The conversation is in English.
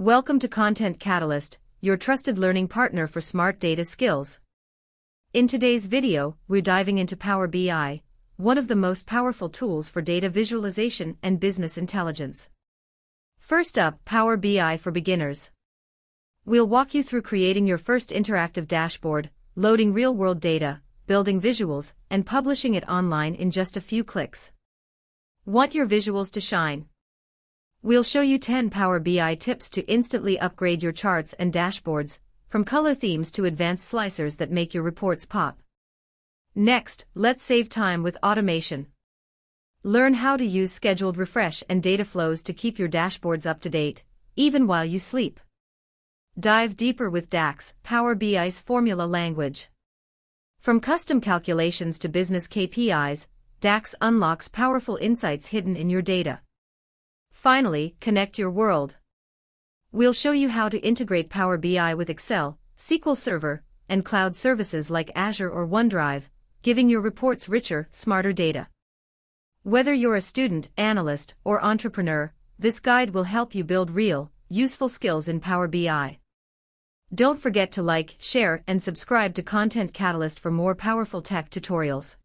Welcome to Content Catalyst, your trusted learning partner for smart data skills. In today's video, we're diving into Power BI, one of the most powerful tools for data visualization and business intelligence. First up, Power BI for beginners. We'll walk you through creating your first interactive dashboard, loading real-world data, building visuals, and publishing it online in just a few clicks. Want your visuals to shine? We'll show you 10 Power BI tips to instantly upgrade your charts and dashboards, from color themes to advanced slicers that make your reports pop. Next, let's save time with automation. Learn how to use scheduled refresh and data flows to keep your dashboards up to date, even while you sleep. Dive deeper with DAX, Power BI's formula language. From custom calculations to business KPIs, DAX unlocks powerful insights hidden in your data. Finally, connect your world. We'll show you how to integrate Power BI with Excel, SQL Server, and cloud services like Azure or OneDrive, giving your reports richer, smarter data. Whether you're a student, analyst, or entrepreneur, this guide will help you build real, useful skills in Power BI. Don't forget to like, share, and subscribe to Content Catalyst for more powerful tech tutorials.